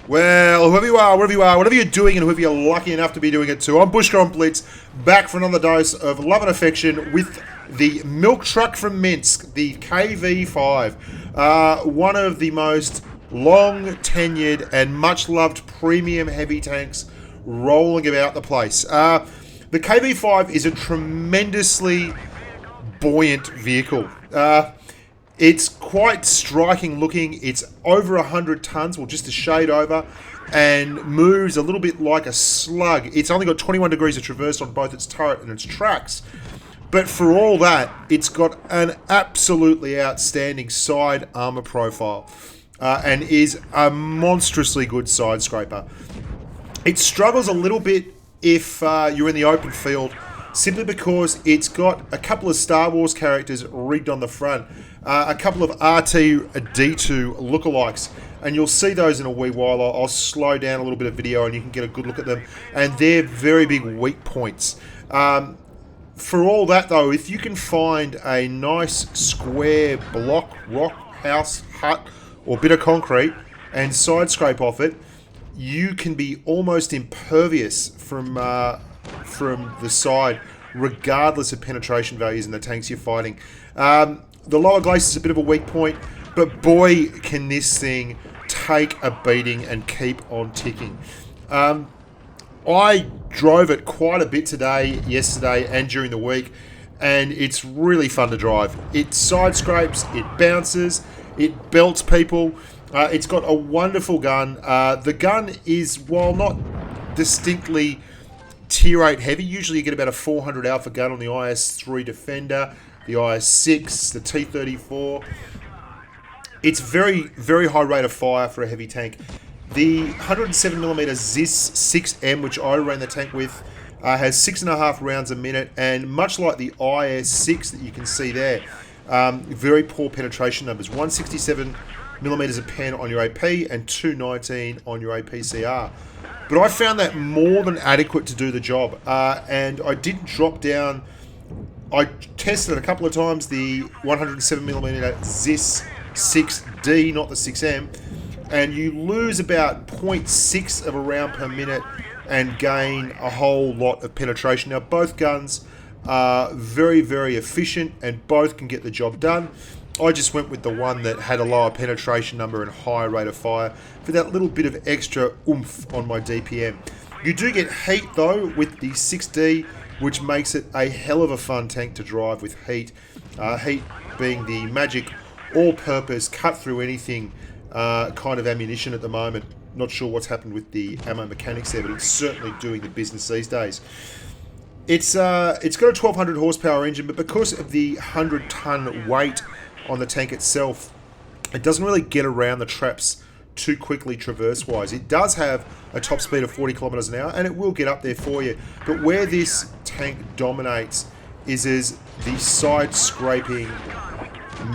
Well, whoever you are, wherever you are, whatever you're doing and whoever you're lucky enough to be doing it to, I'm Bushka on Blitz, back for another dose of love and affection with the milk truck from Minsk, the KV5. One of the most long-tenured and much-loved premium heavy tanks rolling about the place. The KV5 is a tremendously buoyant vehicle. It's quite striking looking. It's over 100 tons, well, just a shade over, and moves a little bit like a slug. It's only got 21 degrees of traverse on both its turret and its tracks. But for all that, it's got an absolutely outstanding side armour profile and is a monstrously good side scraper. It struggles a little bit if you're in the open field, simply because it's got a couple of Star Wars characters rigged on the front, a couple of R2-D2 lookalikes, and you'll see those in a wee while. I'll slow down a little bit of video and you can get a good look at them, and they're very big weak points. For all that though, if you can find a nice square block, rock, house, hut, or bit of concrete and side scrape off it, you can be almost impervious from the side, regardless of penetration values in the tanks you're fighting. The lower glacier is a bit of a weak point, but boy, can this thing take a beating and keep on ticking. I drove it quite a bit today, yesterday, and during the week, and it's really fun to drive. It side scrapes, it bounces, it belts people. It's got a wonderful gun. The gun is, while not distinctly Tier 8 heavy, usually you get about a 400 alpha gun on the IS-3 Defender, the IS-6, the T-34. It's very, very high rate of fire for a heavy tank. The 107mm ZIS 6M, which I ran the tank with, has 6.5 rounds a minute, and much like the IS-6 that you can see there, very poor penetration numbers. 167mm a pen on your AP and 219 on your APCR. But I found that more than adequate to do the job, and I did drop down. I tested a couple of times the 107mm ZIS 6D, not the 6M, and you lose about 0.6 of a round per minute and gain a whole lot of penetration. Now, both guns are very, very efficient and both can get the job done. I just went with the one that had a lower penetration number and higher rate of fire for that little bit of extra oomph on my DPM. You do get heat though with the 6D, which makes it a hell of a fun tank to drive with heat. Heat being the magic all-purpose cut through anything kind of ammunition at the moment. Not sure what's happened with the ammo mechanics there, but it's certainly doing the business these days. It's got a 1200 horsepower engine, but because of the 100-ton weight on the tank itself, it doesn't really get around the traps too quickly traverse-wise. It does have a top speed of 40 kilometers an hour, and it will get up there for you. But where this tank dominates is as the side-scraping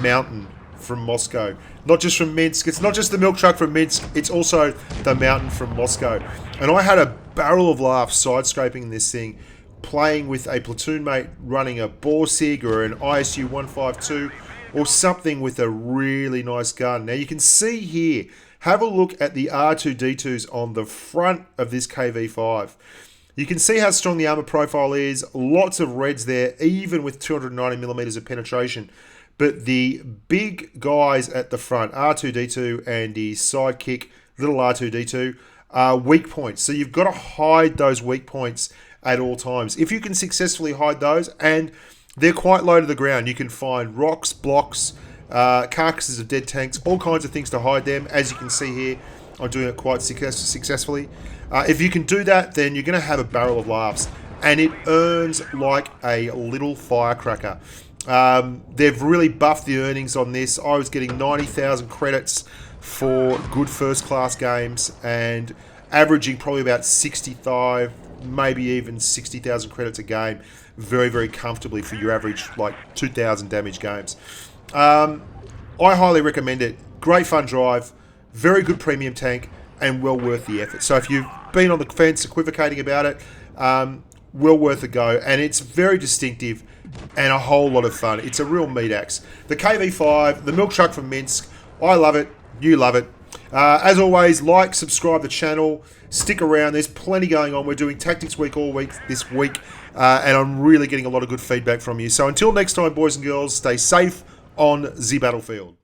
mountain from Moscow. Not just from Minsk. It's not just the milk truck from Minsk. It's also the mountain from Moscow. And I had a barrel of laughs side-scraping this thing, playing with a platoon mate running a Borsig or an ISU 152 or something with a really nice gun. Now you can see here, have a look at the R2-D2s on the front of this KV5. You can see how strong the armor profile is. Lots of reds there, even with 290mm of penetration. But the big guys at the front, R2-D2 and the sidekick, little R2-D2, are weak points. So you've got to hide those weak points at all times. If you can successfully hide those, and they're quite low to the ground, you can find rocks, blocks, carcasses of dead tanks, all kinds of things to hide them. As you can see here, I'm doing it quite successfully. If you can do that, then you're going to have a barrel of laughs, and it earns like a little firecracker. They've really buffed the earnings on this. I was getting 90,000 credits for good first class games and averaging probably about 65, maybe even 60,000 credits a game very, very comfortably for your average like 2,000 damage games. I highly recommend it. Great fun drive, very good premium tank, and well worth the effort. So if you've been on the fence equivocating about it, well worth a go, and it's very distinctive and a whole lot of fun. It's a real meat axe. The KV5, the milk truck from Minsk, I love it, you love it. As always, like, subscribe to the channel, stick around. There's plenty going on. We're doing Tactics Week all week this week, and I'm really getting a lot of good feedback from you. So until next time, boys and girls, stay safe on the battlefield.